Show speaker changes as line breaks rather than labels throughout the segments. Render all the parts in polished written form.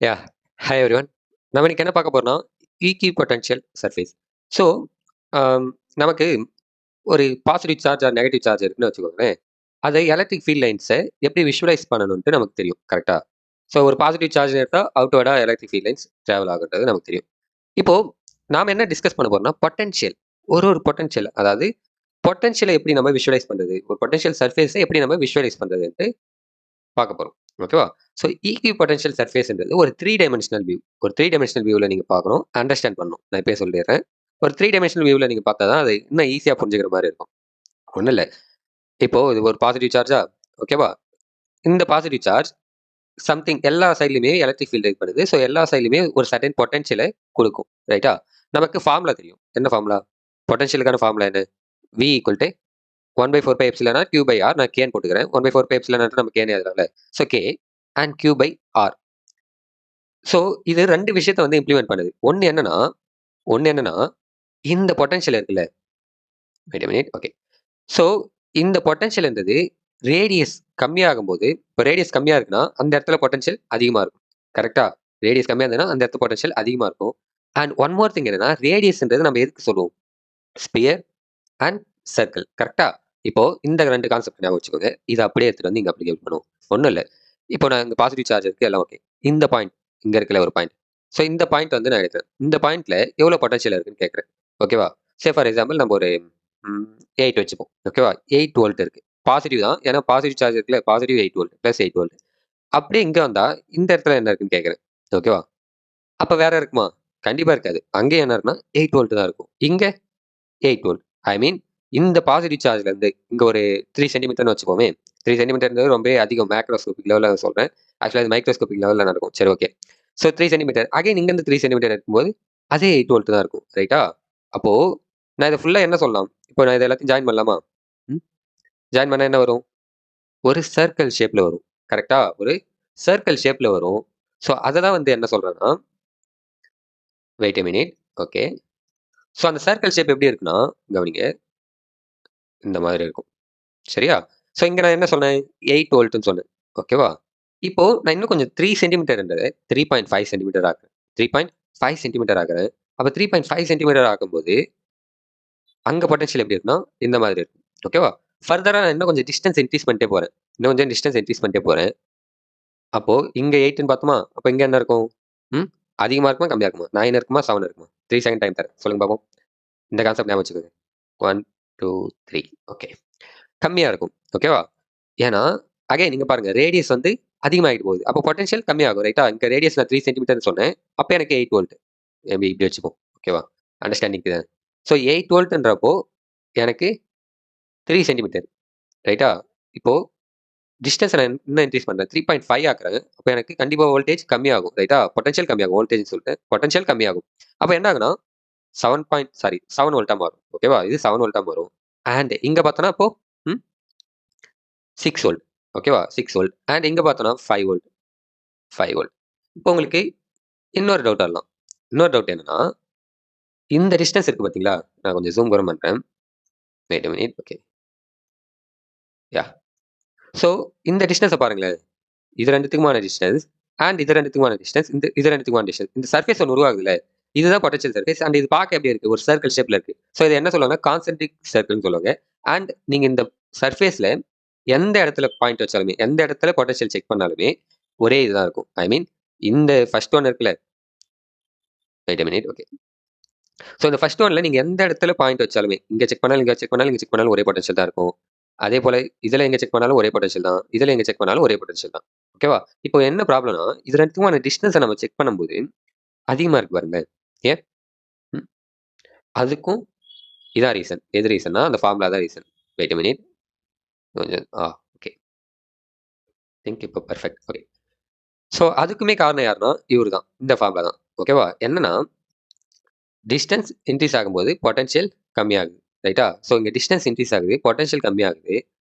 Yeah hi everyone. நம்ம இன்னைக்கு என்ன பார்க்க போறோம்னா, ஈக்வி பொட்டன்ஷியல் சர்ஃபேஸ். ஸோ, நமக்கு ஒரு positive charge or negative charge இருக்குன்னு வச்சுக்கோங்களேன். அதை எலக்ட்ரிக் ஃபீல்ட் லைன்ஸை எப்படி விஷுவலைஸ் பண்ணணும்ன்ட்டு நமக்கு தெரியும். கரெக்ட்டா? ஸோ, ஒரு பாசிட்டிவ் சார்ஜ் எடுத்தா அவுட்வர்டா எலக்ட்ரிக் ஃபீல்ட் லைன்ஸ் டிராவல் ஆகுன்றது நமக்கு தெரியும். இப்போ நாம என்ன டிஸ்கஸ் பண்ண போறோம்னா, பொட்டன்ஷியல். ஒரு பொட்டன்ஷியல் அதாவது பொட்டன்ஷியலை எப்படி நம்ம விஷுவலைஸ் பண்றது? ஒரு பொட்டன்ஷியல் சர்ஃபேஸை எப்படி நம்ம விஷுவலைஸ் பண்றதுன்ட்டு பார்க்க போறோம். ஓகேவா? ஸோ ஈக்வி பொட்டன்ஷியல் சர்ஃபேஸ்ன்றது ஒரு 3 டைமென்ஷனல் வியூ. ஒரு 3 டைமென்ஷனல் வியூல நீங்க பார்க்கணும். அண்டர்ஸ்டாண்ட் பண்ணணும். நான் இப்பயே சொல்லிடுறேன். ஒரு 3 டைமென்ஷனல் வியூல நீங்க பார்த்தா தான் அது இன்னும் ஈஸியா புரிஞ்சுக்கிற மாரி இருக்கும். ஒண்ணும் இல்ல. இப்போ இது ஒரு பாசிட்டிவ் சார்ஜா? ஓகேவா? இந்த பாசிட்டிவ் சார்ஜ் சம்திங் எல்லா சைட்லயுமே எலக்ட்ரிக் ஃபீல்ட் இது பண்ணுது. ஸோ எல்லா சைட்லயுமே ஒரு சர்டைன் பொட்டன்ஷியல குடுக்கும். ரைட்டா? நமக்கு ஃபார்முலா தெரியும். என்ன ஃபார்முலா? பொட்டன்ஷியலுக்கான ஃபார்முலா என்ன? V equal to 1/4 pi epsilon r Q by R. நான் Kன்னு போட்டுக்கிறேன். 1/4 பை எப்சிலான் ஆர் நம்ம Kன்னு எழுதுறோம்ல. So K and Q by R. So இது 2 விஷயத்த வந்து இம்ப்ளிமெண்ட் பண்ணுது. ஒண்ணு என்னன்னா, இந்த பொட்டன்ஷியல் இருக்குல்ல. Wait a minute. Okay. So இந்த பொட்டன்ஷியல்ன்றது ரேடியஸ் கம்மியாகும்போது, இப்ப ரேடியஸ் கம்மியா இருக்குன்னா, அந்த இடத்துல பொட்டன்ஷியல் அதிகமா இருக்கும். கரெக்ட்டா? ரேடியஸ் கம்மியா இருந்ததுன்னா, அந்த இடத்துல பொட்டன்ஷியல் அதிகமா இருக்கும். அண்ட் ஒன் மோர் திங் என்னன்னா, ரேடியஸ்ன்றது நம்ம எதுக்கு சொல்லுவோம்? Sphere and circle. கரெக்ட்டா? இப்போ இந்த 2 கான்செப்ட் ஞாபகம் வச்சுக்கோங்க. இத அப்படியே எடுத்துட்டு வந்து இங்க அப்ளிகேட் பண்ணுவோம். ஒண்ணும் இல்ல. இப்போ நான் இங்க பாசிட்டிவ் சார்ஜ் இருக்கு எல்லாம் ஓகே. இந்த பாயிண்ட் இங்க இருக்குல்ல ஒரு பாயிண்ட். ஸோ இந்த பாயிண்ட் வந்து நான் எடுக்கிறேன். இந்த பாயிண்ட்ல எவ்வளோ பொட்டன்ஷியல் இருக்குன்னு கேட்கிறேன். ஓகேவா? ஃபார் எக்ஸாம்பிள் நம்ம ஒரு ம் 8 வச்சுப்போம். ஓகேவா? 8 வோல்ட் இருக்கு. பாசிட்டிவ் தான். ஏன்னா பாசிட்டிவ் சார்ஜ் இருக்குல்ல. Positive 8 volt plus 8 volt. அப்படியே இங்க வந்தா இந்த இடத்துல என்ன இருக்குன்னு கேட்கிறேன். ஓகேவா? அப்ப வேற இருக்குமா? கண்டிப்பா இருக்காது. அங்க என்ன இருக்குன்னா 8 வோல்ட் தான் இருக்கும். இங்க 8 வோல்ட். ஐ மீன் இந்த பாசிட்டிவ் சார்ஜ்ல இருந்து இங்க ஒரு 3 சென்டிமீட்டர்னு வச்சுப்போமே. 3 சென்டிமீட்டர்ன்றது ரொம்பவே அதிகம். மேக்ரோஸ்கோபிக் லெவல்ல சொல்றேன். ஆக்சுவலா இது மைக்ரோஸ்கோபிக் லெவல்ல நடக்கும். சரி ஓகே. So 3 centimetre. அகைன் இங்க இருந்து 3 சென்டிமீட்டர் இருக்கும்போது அதே 8 வோல்ட் தான் இருக்கும். ரைட்டா? அப்போ நான் இத ஃபுல்லா என்ன சொல்லலாம்? இப்போ நான் இத எல்லாத்தையும் ஜாயின் பண்ணலாமா? ம். ஜாயின் பண்ணா என்ன வரும்? ஒரு சர்க்கிள் ஷேப்ல வரும். கரெக்ட்டா? ஒரு சர்க்கிள் ஷேப்ல வரும். ஸோ அத தான் வந்து என்ன சொல்றேன்னா, wait a minute. Okay. So அந்த சர்க்கிள் ஷேப் எப்படி இருக்குன்னா, கவனிங்க. இந்த மாதிரி இருக்கும். சரியா? ஸோ இங்க நான் என்ன சொன்னேன்? 8 வோல்ட்ன்னு சொன்னேன். ஓகேவா? இப்போ நான் இன்னும் கொஞ்சம் 3 சென்டிமீட்டர்ன்றத 3.5 சென்டிமீட்டர் ஆக்குறேன். 3.5 சென்டிமீட்டர் ஆக்குறேன். அப்ப 3.5 சென்டிமீட்டர் ஆக்கும்போது, அங்க பொட்டன்ஷியல் எப்படி இருக்குன்னா, இந்த மாதிரி இருக்கும். ஓகேவா? ஃபர்தரா நான் இன்னும் கொஞ்சம் டிஸ்டன்ஸ் இன்கிரீஸ் பண்ணிட்டே போறேன். இன்னும் கொஞ்சம் டிஸ்டன்ஸ் இன்கிரீஸ் பண்ணிட்டே போறேன். அப்போ இங்க 8ன்னு பார்த்தோமா? அப்ப இங்க என்ன இருக்கும்? ம். அதிகமா இருக்குமா? கம்மியா இருக்குமா? 9 இருக்குமா? 7 இருக்குமா? 3 செகண்ட் டைம் தரேன். சொல்லுங்க பார்ப்போம். இந்த கான்செப்ட் ஞாபகம் வச்சுக்கோங்க. 1, 2, 3. ஓகே. கம்மியா இருக்கும். ஓகேவா? ஏன்னா, அகைன் நீங்க பாருங்க ரேடியஸ் வந்து அதிகமாயிட்டு போகுது. அப்போ பொட்டன்ஷியல் கம்மியாகும். ரைட்டா? இங்க ரேடியஸ் நான் 3 சென்டிமீட்டர்ன்னு சொன்னேன். அப்ப எனக்கு 8 வோல்ட். மேபி இப்படி வச்சுப்போம். ஓகேவா? அண்டர்ஸ்டாண்டிங்க்கு தானே. ஸோ 8 வோல்ட்ன்றப்போ எனக்கு 3 சென்டிமீட்டர். ரைட்டா? இப்போ டிஸ்டன்ஸ நான் இன்னும் இன்கிரீஸ் பண்றேன். 3.5 ஆக்குறேன். அப்ப எனக்கு கண்டிப்பா வோல்டேஜ் கம்மியாகும். ரைட்டா? பொட்டன்ஷியல் கம்மியாகும். வோல்டேஜ்ன்னு சொல்லிட்டேன். பொட்டன்ஷியல் கம்மியாகும். அப்ப என்ன ஆகும்னா 7 வோல்ட்டா மாறும். ஓகேவா? இது 7 வோல்ட்டா மாறும். அண்ட் இங்க பார்த்தோம்னா அப்போ ம் 6 வோல்ட். ஓகேவா? 6 வோல்ட். அண்ட் இங்க பார்த்தோம்னா 5 வோல்ட். 5 வோல்ட். இப்போ உங்களுக்கு இன்னொரு டவுட் வரலாம். இன்னொரு டவுட் என்னன்னா, இந்த டிஸ்டன்ஸ் இருக்கு பார்த்தீங்களா? நான் கொஞ்சம் ஜூம் கூட பண்றேன். Wait a minute. Okay. Yeah! So இந்த டிஸ்டன்ஸ பாருங்களேன். இது 2த்துக்குமான டிஸ்டன்ஸ் அண்ட் இது 2த்துக்குமான டிஸ்டன்ஸ். இது 2த்துக்குமான டிஸ்டன்ஸ். இந்த சர்ஃபேஸ் ஒண்ணு உருவாகுதுல்ல. இதுதான் பொட்டன்ஷியல் சர்ஃபேஸ் அண்ட் இது பார்க்க எப்படி இருக்கு? ஒரு சர்க்கிள் ஷேப்ல இருக்கு. ஸோ இத என்ன சொல்லுவாங்கன்னா, கான்சென்ட்ரிக் சர்க்கிள்ன்னு சொல்லுவாங்க. அண்ட் நீங்க இந்த சர்ஃபேஸ்ல எந்த இடத்துல பாயிண்ட் வச்சாலுமே, எந்த இடத்துல பொட்டன்ஷியல் செக் பண்ணாலுமே, ஒரே இதுதான் இருக்கும். ஐ மீன் இந்த ஃபர்ஸ்ட் ஒன் இருக்குல்ல. Wait a minute. Okay. So இந்த ஃபர்ஸ்ட் ஒன்ல நீங்க எந்த இடத்துல பாயிண்ட் வச்சாலுமே, இங்க செக் பண்ணாலும், இங்க செக் பண்ணாலும், இங்க செக் பண்ணாலும் ஒரே பொட்டன்ஷியல் தான் இருக்கும். அதேபோல இதுல எங்க செக் பண்ணாலும் ஒரே பொட்டன்ஷியல் தான். இதுல எங்க செக் பண்ணாலும் ஒரே பொட்டன்ஷியல் தான். ஓகேவா? இப்போ என்ன ப்ராப்ளம்னா, இது 2த்துக்குமான டிஸ்டன்ஸ நம்ம செக் பண்ணும்போது அதிகமா இருக்கு பாருங்களேன். ஏன்? ம். அதுக்கும் இதான் ரீசன். எது ரீசன்னா, அந்த ஃபார்முலா தான் ரீசன். Wait a minute. கொஞ்சம் ஓகே. திங்க் இப்போ பெர்ஃபெக்ட். ஓகே. ஸோ அதுக்குமே காரணம் யாருன்னா, இவரு தான். இந்த ஃபார்முலா தான். ஓகேவா? என்னன்னா, டிஸ்டன்ஸ் இன்கிரீஸ் ஆகும்போது பொட்டன்ஷியல் கம்மியாகுது. ரைட்டா? ஸோ இங்க டிஸ்டன்ஸ் இன்கிரீஸ் ஆகுது. பொட்டன்ஷியல் கம்மியாகுது.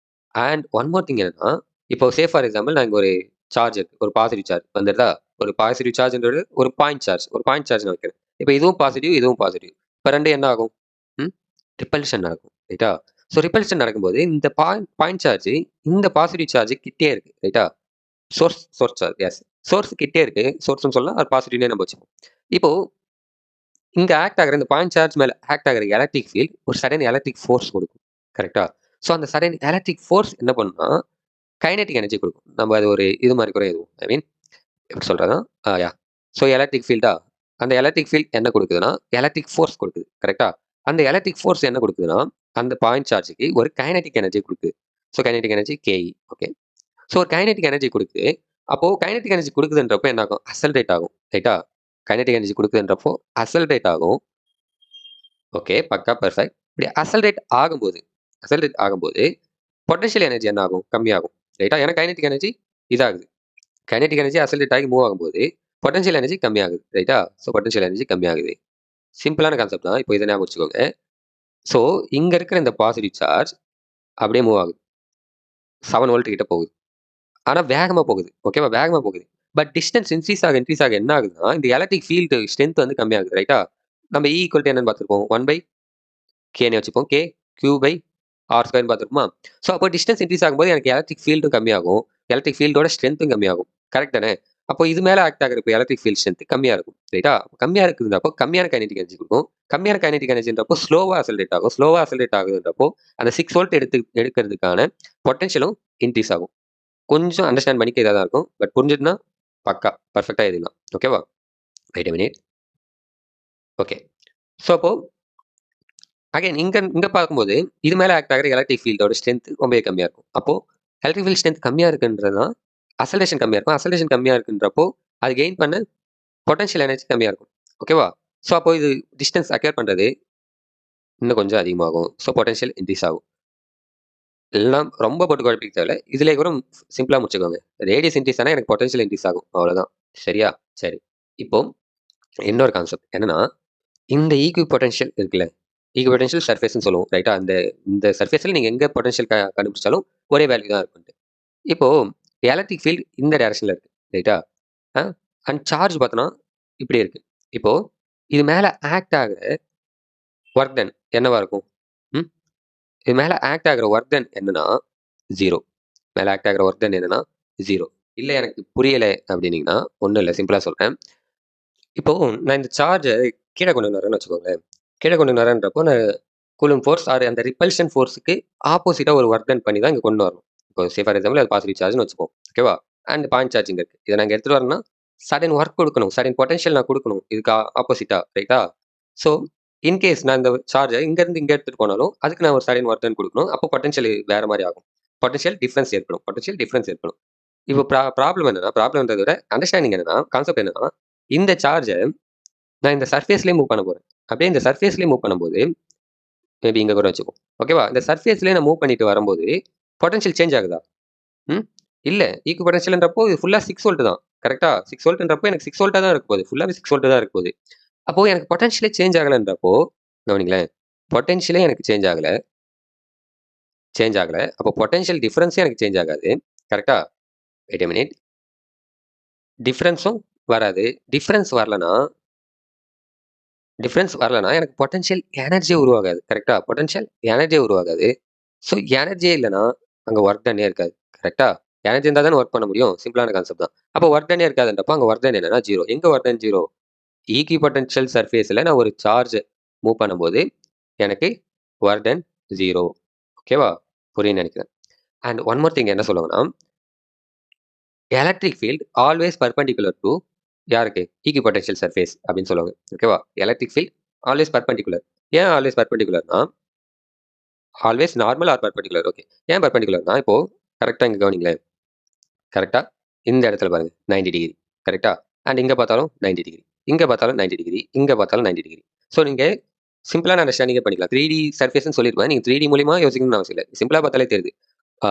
அண்ட் ஒன் மோர் திங் என்னன்னா, இப்போ ஃபார் எக்ஸாம்பிள் நான் இங்க ஒரு சார்ஜ் இருக்கு. ஒரு பாசிட்டிவ் சார்ஜ் வந்துருதா? ஒரு பாசிட்டிவ் சார்ஜ்ன்றது ஒரு பாயிண்ட் சார்ஜ். ஒரு பாயிண்ட் சார்ஜ் நான் வைக்கிறேன். இப்ப இதுவும் பாசிட்டிவ், இதுவும் பாசிட்டிவ். இப்ப 2 என்ன ஆகும்? ம். ரிப்பல்ஷன் நடக்கும். ரைட்டா? ஸோ ரிப்பல்ஷன் நடக்கும்போது இந்த பாயிண்ட் பாயிண்ட் சார்ஜ் இந்த பாசிட்டிவ் சார்ஜ் கிட்டயே இருக்கு. ரைட்டா? Source source charge. Yes. Source கிட்டே இருக்கு. சோர்ஸ்ன்னு சொல்லலாம். அது பாசிட்டிவ்னே நம்ம வச்சுப்போம். இப்போ இங்க ஆக்ட் ஆகுற இந்த பாயிண்ட் சார்ஜ் மேல ஆக்ட் ஆகுற எலக்ட்ரிக் ஃபீல்ட் ஒரு சடன் எலக்ட்ரிக் ஃபோர்ஸ் கொடுக்கும். கரெக்ட்டா? ஸோ அந்த சடன் எலக்ட்ரிக் ஃபோர்ஸ் என்ன பண்ணும்னா, கைனடிக் எனர்ஜி கொடுக்கும். நம்ம அது ஒரு இது மாரி கூட எழுதுவோம். ஐ மீன் எப்படி சொல்றதுன்னா, யாஹ். So electric ஃபீல்டா? அந்த எலக்ட்ரிக் ஃபீல்ட் என்ன கொடுக்குதுன்னா, எலக்ட்ரிக் ஃபோர்ஸ் கொடுக்குது. கரெக்ட்டா? அந்த எலக்ட்ரிக் ஃபோர்ஸ் என்ன கொடுக்குதுன்னா, அந்த பாயிண்ட் சார்ஜ்க்கு ஒரு கைனடிக் எனர்ஜி கொடுக்குது. So kinetic energy KE. Okay. So ஒரு கைனடிக் எனர்ஜி கொடுக்குது. அப்போ கைனடிக் எனர்ஜி கொடுக்குதுன்றப்போ என்ன ஆகும்? அக்ஸலரேட் ஆகும். ரைட்டா? கைனடிக் எனர்ஜி கொடுக்குதுன்றப்போ அக்ஸலரேட் ஆகும். ஓகே. பக்கா பெர்ஃபெக்ட். இப்படி அக்ஸலரேட் ஆகும்போது பொட்டன்ஷியல் எனர்ஜி என்ன ஆகும்? கம்மியாகும். ரைட்டா? ஏன்னா கைனடிக் எனர்ஜி இதாகுது. கைனடிக் எனர்ஜி அக்ஸலரேட் ஆகி மூவ் ஆகும்போது பொட்டன்ஷியல் எனர்ஜி கம்மியாகுது. ரைட்டா? ஸோ பொட்டன்ஷியல் எனர்ஜி கம்மியாகுது. சிம்பிளான கான்செப்ட் தான். இப்போ இதை ஞாபகம் வச்சுக்கோங்க. ஸோ இங்க இருக்கிற இந்த பாசிட்டிவ் சார்ஜ் அப்படியே மூவ் ஆகுது. 7 வோல்ட் கிட்ட போகுது. ஆனா வேகமா போகுது. ஓகேவா? வேகமா போகுது. பட் டிஸ்டன்ஸ் இன்க்ரீஸ் ஆக என்ன ஆகுதுன்னா, இந்த எலக்ட்ரிக் ஃபீல்டு ஸ்ட்ரென்த் வந்து கம்மியாகுது. ரைட்டா? நம்ம E ஈக்குவல் டூ என்னன்னு பார்த்திருப்போம். 1/Kன்னு வச்சுப்போம். K Q/R² பார்த்திருப்போமா? ஸோ அப்போ டிஸ்டன்ஸ் இன்க்ரீஸ் ஆகும்போது எனக்கு எலக்ட்ரிக் ஃபீல்டும் கம்மியாகும். எலக்ட்ரிக் ஃபீல்டோட ஸ்ட்ரென்த்தும் கம்மியாகும். கரெக்ட் தானே? அப்போ இது மேல ஆக்ட் ஆகுற எலக்ட்ரிக் ஃபீல்ட் ஸ்ட்ரென்த் கம்மியா இருக்கும். ரைட்டா? கம்மியா இருக்குதுன்றப்போ கம்மியான கைனடிக் எனர்ஜி கொடுக்கும். கம்மியான கைனடிக் எனர்ஜின்றப்போ ஸ்லோவா அக்ஸலரேட் ஆகும். ஸ்லோவா அக்ஸலரேட் ஆகுதுன்றப்போ அந்த 6 வோல்ட் எடுக்கிறதுக்கான பொட்டன்ஷியலும் இன்க்ரீஸ் ஆகும். கொஞ்சம் அண்டர்ஸ்டாண்ட் பண்ணிக்க இதா தான் இருக்கும். பட் புரிஞ்சுதுன்னா பக்கா பெர்ஃபெக்ட்டா எழுதிடலாம். ஓகேவா? Wait a minute. Okay. So அப்போ அகைன் இங்க இங்க பார்க்கும்போது இது மேல ஆக்ட் ஆகுற எலக்ட்ரிக் ஃபீல்டோட ஸ்ட்ரென்த் ரொம்பவே கம்மியா இருக்கும். அப்போ எலக்ட்ரிக் ஃபீல்ட் ஸ்ட்ரென்த் கம்மியா இருக்குன்றதுதான் அக்ஸலரேஷன் கம்மியா இருக்கும். அக்ஸலரேஷன் கம்மியா இருக்குன்றப்போ அது கெயின் பண்ண பொட்டன்ஷியல் எனர்ஜி கம்மியா இருக்கும். ஓகேவா? ஸோ அப்போ இது டிஸ்டன்ஸ் அக்யூர் பண்றது இன்னும் கொஞ்சம் அதிகமாகும். ஸோ பொட்டன்ஷியல் இன்க்ரீஸ் ஆகும். எல்லாம் ரொம்ப போட்டு குழப்பிக்க தேவையில்ல. இதிலே கூட சிம்பிளா முடிச்சுக்கோங்க. ரேடியஸ் இன்க்ரீஸ் ஆனா எனக்கு பொட்டன்ஷியல் இன்க்ரீஸ் ஆகும். அவ்வளவுதான். சரியா? சரி. இப்போ இன்னொரு கான்செப்ட் என்னன்னா, இந்த ஈக்வி பொட்டன்ஷியல் இருக்குல்ல, ஈக்வி பொட்டன்ஷியல் சர்ஃபேஸ்ன்னு சொல்லுவோம். ரைட்டா? இந்த சர்ஃபேஸ்ல நீங்க எங்க பொட்டன்ஷியல் கண்டுபிடிச்சாலும் ஒரே வேல்யூ தான் இருக்கும்ட்டு. இப்போ எலக்ட்ரிக் ஃபீல்ட் இந்த டைரக்ஷன்ல இருக்கு. ரைட்டா? அ அண்ட் சார்ஜ் பார்த்தோம்னா இப்படி இருக்கு. இப்போ இது மேல ஆக்ட் ஆகுற வொர்க் டன் என்னவா இருக்கும்? ம். இது மேல ஆக்ட் ஆகுற வொர்க் டன் என்னன்னா 0. மேல ஆக்ட் ஆகுற வொர்க் டன் என்னன்னா 0. இல்ல எனக்கு புரியல அப்படின்னீங்கன்னா, ஒண்ணும் இல்ல. சிம்பிளா சொல்றேன். இப்போ நான் இந்த சார்ஜ கீழ கொண்டு வரேன்னு வச்சுக்கோங்களேன். கீழ கொண்டு வரேன்றப்போ நான் கூலும் ஃபோர்ஸ் ஆர் அந்த ரிப்பல்ஷன் ஃபோர்ஸ்க்கு ஆப்போசிட்டா ஒரு வொர்க் டன் பண்ணி தான் இங்க கொண்டு வரணும். இப்போ ஃபார் எக்ஸாம்பிள் அது பாசிட்டிவ் சார்ஜ்னு வச்சுப்போம். ஓகேவா? அண்ட் பாயிண்ட் சார்ஜ் இங்க இருக்கு. இத நான் இங்க எடுத்துட்டு வரேன்னா, சடன் வொர்க் குடுக்கணும். சடன் பொட்டன்ஷியல் நான் குடுக்கணும். இதுக்கு ஆப்போசிட்டா. ரைட்டா? ஸோ இன்கேஸ் நான் இந்த சார்ஜ இங்கருந்து இங்க எடுத்துட்டு போனாலும், அதுக்கு நான் ஒரு சடன் வொர்க் டன் குடுக்கணும். அப்போ பொட்டன்ஷியல் வேற மாரி ஆகும். பொட்டன்ஷியல் டிஃபரன்ஸ் ஏற்படும். பொட்டன்ஷியல் டிஃபரன்ஸ் ஏற்படும். இப்போ ப்ராப்ளம் என்னன்னா, ப்ராப்ளம்ன்றத விட அண்டர்ஸ்டாண்டிங் என்னன்னா, கான்செப்ட் என்னன்னா, இந்த சார்ஜ நான் இந்த சர்ஃபேஸ்லயே மூவ் பண்ண போறேன். அப்படியே இந்த சர்ஃபேஸ்லயே மூவ் பண்ணும்போது, மேபி இங்க கூட வச்சுக்குவோம். ஓகேவா? இந்த சர்ஃபேஸ்லயே நான் மூவ் பண்ணிட்டு வரும்போது, பொட்டன்ஷியல் சேஞ்ச் ஆகுதா? ம். இல்ல. ஈக்வி பொட்டன்ஷியல்ன்றப்போ இது ஃபுல்லா 6 வோல்ட் தான். கரெக்ட்டா? 6 வோல்ட்ன்றப்போ எனக்கு 6 வோல்ட்டா தான் இருக்க போகுது. ஃபுல்லாவே 6 வோல்ட் தான் இருக்க போகுது. அப்போ எனக்கு பொட்டன்ஷியலே சேஞ்ச் ஆகலன்றப்போ, கவனிங்களேன். பொட்டன்ஷியலே எனக்கு சேஞ்ச் ஆகல. அப்போ பொட்டன்ஷியல் டிஃபரன்ஸே எனக்கு சேஞ்ச் ஆகாது. கரெக்ட்டா? Wait a minute. டிஃபரன்ஸும் வராது. டிஃபரன்ஸ் வரலனா எனக்கு பொட்டன்ஷியல் எனர்ஜியே உருவாகாது. கரெக்ட்டா? பொட்டன்ஷியல் எனர்ஜியே உருவாகாது. ஸோ எனர்ஜியே இல்லன்னா, அங்க வொர்க் டன்னே இருக்காது. கரெக்ட்டா? எனர்ஜி இருந்தா தானே வொர்க் பண்ண முடியும். சிம்பிளான கான்செப்ட் தான். அப்போ வொர்க் டன்னே இருக்காதுன்றப்போ, அங்க வொர்க் டன் என்னன்னா 0. எங்க வொர்க் டன் 0? ஈக்வி பொட்டன்ஷியல் சர்ஃபேஸ்ல நான் ஒரு சார்ஜ் மூவ் பண்ணும்போது, எனக்கு வொர்க் டன் 0. ஓகேவா? புரியும்னு நெனைக்கிறேன். அண்ட் ஒன் மோர் திங் என்ன சொல்லுவாங்கன்னா, electric field always perpendicular to யாருக்கு? ஈக்வி பொட்டன்ஷியல் சர்ஃபேஸ் அப்படின்னு சொல்லுவாங்க. ஓகேவா? Electric field always perpendicular. ஏன் ஆல்வேஸ் பெர்பெண்டிகுலர்னா, always normal or perpendicular. Okay. ஏன் பெர்பெண்டிகுலர்னா, இப்போ கரெக்ட்டா இங்க கவனிங்களேன். கரெக்ட்டா? இந்த இடத்துல பாருங்க 90 டிகிரி. கரெக்ட்டா? அண்ட் இங்க பார்த்தாலும் 90 டிகிரி. இங்க பார்த்தாலும் 90 டிகிரி. இங்க பார்த்தாலும் 90 டிகிரி. ஸோ நீங்க சிம்பிளான அண்டர்ஸ்டாண்டிங்கே பண்ணிக்கலாம். 3டி சர்ஃபேஸ்ன்னு சொல்லிருப்பேன். நீங்க 3டி மூலியமா யோசிக்கணும்னு அவசியம் இல்ல. சிம்பிளா பார்த்தாலே தெரியுது. ஆ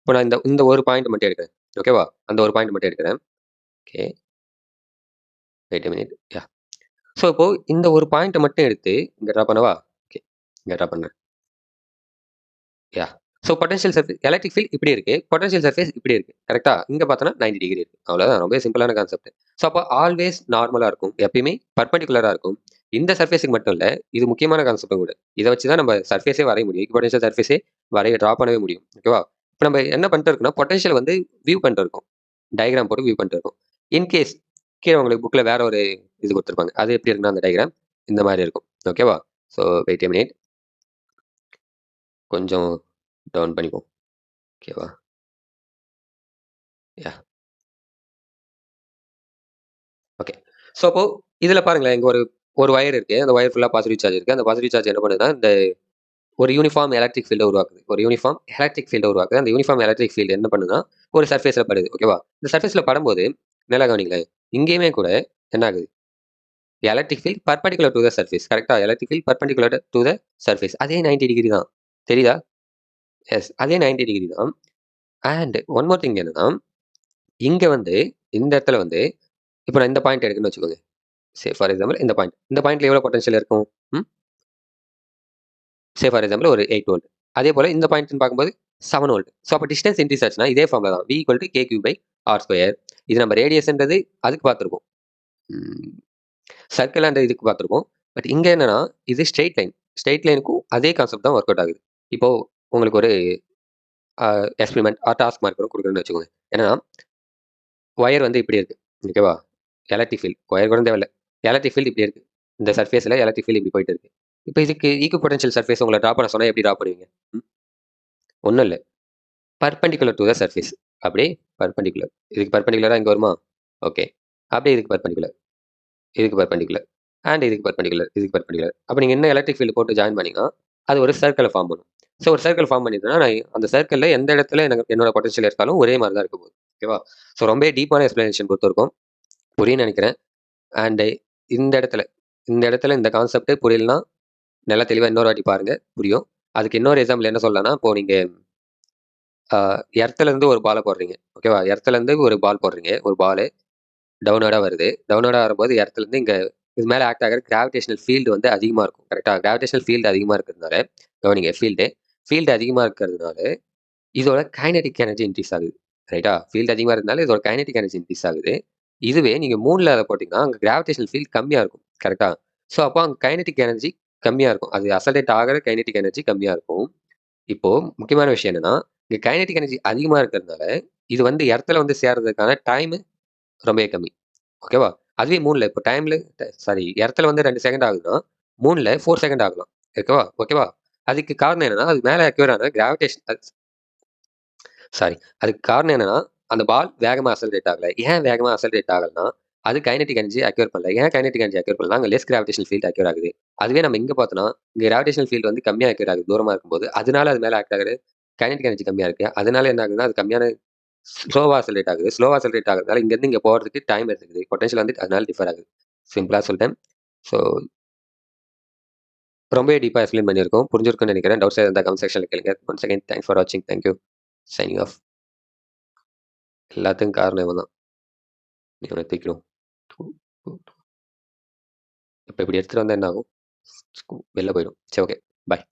இப்போ நான் இந்த இந்த ஒரு பாயிண்ட் மட்டும் எடுக்கிறேன். ஓகேவா? அந்த ஒரு பாயிண்ட் மட்டும் எடுக்கிறேன். Okay. Wait a minute. Yeah. So இப்போ இந்த ஒரு பாயிண்ட்ட மட்டும் எடுத்து இங்க ட்ரா பண்ணவா? ஓகே. இங்க ட்ரா பண்றேன். Yeah. So potential surface electric field இப்படி இருக்கு. பொட்டன்ஷியல் சர்ஃபேஸ் இப்படி இருக்கு. கரெக்ட்டா? இங்க பார்த்தோம்னா 90 டிகிரி இருக்கு. அவ்வளவுதான். ரொம்பவே சிம்பிளான கான்செப்ட். ஸோ அப்போ ஆல்வேஸ் நார்மலா இருக்கும். எப்பயுமே பெர்பெண்டிகுலரா இருக்கும். இந்த சர்ஃபேஸ்க்கு மட்டும் இல்ல. இது முக்கியமான கான்செப்ட்டும் கூட. இத வச்சு தான் நம்ம சர்ஃபேஸே வரைய முடியும். ஈக்விபொட்டன்ஷியல் சர்ஃபேஸே டிரா பண்ணவே முடியும். ஓகேவா? இப்ப நம்ம என்ன பண்ணிட்டு இருக்கோம்னா, பொட்டன்ஷியல் வந்து வியூ பண்ணிட்டு இருக்கோம். டயகிராம் போட்டு வியூ பண்ணிட்டு இருக்கோம். இன்கேஸ் கீழே உங்களுக்கு புக்கில் வேற ஒரு இது கொடுத்துருப்பாங்க. அது எப்படி இருக்குன்னா அந்த டயக்ராம் இந்த மாதிரி இருக்கும். ஓகேவா? So wait a minute. கொஞ்சம் டவுன் பண்ணிப்போம். ஓகேவா? யா. ஓகே. ஸோ அப்போ இதில பாருங்களேன், இங்க ஒரு ஒரு வயர் இருக்கு. அந்த வயர் ஃபுல்லா பாசிட்டிவ் சார்ஜ் இருக்கு. அந்த பாசிட்டிவ் சார்ஜ் என்ன பண்ணுதுன்னா, இந்த ஒரு யூனிஃபார்ம் எலக்ட்ரிக் ஃபீல்ட உருவாக்குது. ஒரு யூனிஃபார்ம் எலக்ட்ரிக் ஃபீல்ட உருவாக்குது. அந்த யூனிஃபார்ம் எலக்ட்ரிக் ஃபீல்டு என்ன பண்ணுதுன்னா, ஒரு சர்ஃபேஸ்ல படுது. ஓகேவா? இந்த சர்ஃபேஸ்ல படும்போது நல்லா கவனிங்களேன். இங்கேயுமே கூட என்ன ஆகுது? Electric field perpendicular to the surface. கரெக்ட்டா? Electric field perpendicular to the surface. அதே 90 டிகிரி தான். தெரியுதா? எஸ். அதே 90 டிகிரி தான். அண்ட் ஒன் மோர் திங் என்னன்னா, இங்க வந்து இந்த இடத்துல வந்து இப்ப நான் இந்த பாயிண்ட் எடுக்குறேன்னு வச்சுக்கோங்க. சே ஃபார் எக்ஸாம்பிள் இந்த பாயிண்ட். இந்த பாயிண்ட்ல எவ்வளோ பொட்டன்ஷியல் இருக்கும்? ம். சே ஃபார் எக்ஸாம்பிள் ஒரு 8 வோல்ட். அதே போல இந்த பாயிண்ட்ன்னு பார்க்கும்போது 7 வோல்ட். ஸோ அப்ப டிஸ்டன்ஸ் இன்க்ரீஸ் ஆச்சுன்னா இதே ஃபார்முலா தான். V equal to K3/R². இது நம்ம ரேடியஸ்ன்றது அதுக்கு பார்த்துருப்போம். ம். சர்க்கிள் அண்ட் இதுக்கு பார்த்துருப்போம். பட் இங்க என்னன்னா, இது ஸ்ட்ரெயிட் லைன். ஸ்ட்ரெயிட் லைனுக்கும் அதே கான்செப்ட் தான் ஒர்க் அவுட் ஆகுது. இப்போ உங்களுக்கு ஒரு எக்ஸ்பெரிமெண்ட் டாஸ்க் மார்க் கூட குடுக்குறேன்னு வச்சுக்கோங்க. என்னன்னா, ஒயர் வந்து இப்படி இருக்கு. ஓகேவா? Electric field. ஒயர் கூட தேவையில்ல. எலக்ட்ரிக் ஃபீல்ட் இப்படி இருக்கு. இந்த சர்ஃபேஸ்ல எலக்ட்ரிக் ஃபீல்ட் இப்படி போயிட்டு இருக்கு. இப்ப இதுக்கு ஈக்வி பொட்டன்ஷியல் சர்ஃபேஸ் உங்கள டிரா பண்ண சொன்னா எப்படி டிரா பண்ணுவீங்க? ம். ஒண்ணும் இல்ல. Perpendicular to the surface. அப்படியே பெர்பெண்டிகுலர். இதுக்கு பெர்பெண்டிகுலரா இங்க வருமா? ஓகே. அப்படியே இதுக்கு பெர்பெண்டிகுலர். இதுக்கு பெர்பெண்டிகுலர். அண்ட் இதுக்கு பெர்பெண்டிகுலர். இதுக்கு பெர்பெண்டிகுலர். அப்ப நீங்க என்ன எலக்ட்ரிக் ஃபீல்ட் போட்டு ஜாயின் பண்ணீங்கன்னா, அது ஒரு சர்க்கிள ஃபார்ம் பண்ணும். ஸோ ஒரு சர்க்கிள் ஃபார்ம் பண்ணிதுன்னா, நான் அந்த சர்க்கிள்ல எந்த இடத்துல எனக்கு என்னோட பொட்டன்ஷியல் எடுத்தாலும் ஒரே மாரி தான் இருக்க போகுது. ஓகேவா? ஸோ ரொம்ப டீப்பான எக்ஸ்ப்ளனேஷன் பொறுத்தவரைக்கும் புரியும்னு நெனைக்கிறேன். அண்ட் இந்த இடத்துல இந்த இடத்துல இந்த கான்செப்ட் புரியலன்னா, நல்லா தெளிவா இன்னொரு வாட்டி பாருங்க. புரியும். அதுக்கு இன்னொரு எக்ஸாம்பிள் என்ன சொல்லலாம்னா, இப்போ நீங்க அ எர்த்ல இருந்து ஒரு பால போடுறீங்க. ஓகேவா? எர்த்ல இருந்து ஒரு பால் போடுறீங்க. ஒரு பாலு டவுன்வர்டா வருது. டவுன்வர்டா வரும்போது எர்த்ல இருந்து இங்க இது மேல ஆக்ட் ஆகுற கிராவிடேஷனல் ஃபீல்டு வந்து அதிகமா இருக்கும். கரெக்ட்டா? கிராவிடேஷனல் ஃபீல்டு அதிகமா இருக்கிறதுனால கவனிங்க ஃபீல்டு அதிகமா இருக்கிறதுனால, இதோட கைனடிக் எனர்ஜி இன்கிரீஸ் ஆகுது. ரைட்டா? ஃபீல்டு அதிகமா இருக்கிறதுனால இதோட கைனடிக் எனர்ஜி இன்கிரீஸ் ஆகுது. இதுவே நீங்க மூன்ல அத போட்டீங்கன்னா, அங்க கிராவிடேஷனல் ஃபீல்ட் கம்மியா இருக்கும். கரெக்ட்டா? ஸோ அப்போ அங்க கைனடிக் எனர்ஜி கம்மியா இருக்கும். அது அசல்டேட் ஆகுற கைனடிக் எனர்ஜி கம்மியா இருக்கும். இப்போ முக்கியமான விஷயம் என்னன்னா, இங்க கைனடிக் எனர்ஜி அதிகமா இருக்கிறதுனால, இது வந்து எர்த்ல வந்து சேர்றதுக்கான டைம் ரொம்பவே கம்மி. ஓகேவா? அதுவே மூன்ல இப்போ டைம்ல சாரி எர்த்ல வந்து 2 செகண்ட் ஆகுதுன்னா, மூன்ல 4 செகண்ட் ஆகலாம். ஓகேவா? ஓகேவா? அதுக்கு காரணம் என்னன்னா, அது மேல அக்யூர் ஆன கிராவிடேஷன் சாரி. அதுக்கு காரணம் என்னன்னா, அந்த பால் வேகமா அக்ஸலரேட் ஆகல. ஏன் வேகமா அக்ஸலரேட் ஆகலன்னா, அது கைனடிக் எனர்ஜி அக்யூர் பண்ணல. ஏன் கைனடிக் எனர்ஜி அக்யூர் பண்ணலன்னா, அங்க லெஸ் கிராவிடேஷனல் ஃபீல்ட் அக்யூர் ஆகுது. அதுவே நம்ம இங்க பார்த்தோம்னா, இங்க கிராவிடேஷனல் ஃபீல்ட் வந்து கம்மியா அக்யூர் ஆகுது. தூரமா இருக்கும்போது. அதனால அது மேல ஆக்ட் ஆகுது. கைனடிக் எனர்ஜி கம்மியா இருக்கு. அதனால என்ன ஆகுதுன்னா, அது கம்மியான ஸ்லோவா அக்ஸலரேட் ஆகுது. ஸ்லோவா அக்ஸலரேட் ஆகுறதுனால இங்கருந்து இங்க போறதுக்கு டைம் எடுத்துக்குது. பொட்டன்ஷியல் வந்து அதனால டிஃபர் ஆகுது. சிம்பிளா சொல்ட்டேன். ஸோ ரொம்பவே டீப்பா எக்ஸ்ப்ளைன் பண்ணியிருக்கோம். புரிஞ்சிருக்கும்னு நெனைக்கிறேன். டவுட்ஸ் எதா இருந்தா கமெண்ட் செக்ஷன்ல கேளுங்க. ஒன்ஸ் அகைன் தேங்க்ஸ் ஃபார் வாட்சிங். Thank you. Signing off. எல்லாத்துக்கும் காரணம் இவன் தான். இவன தூக்கிடுவோம். இப்ப இப்படி எடுத்துட்டு வந்தா என்ன ஆகும்? வெளில போயிடும். சரி ஓகே. பாய்.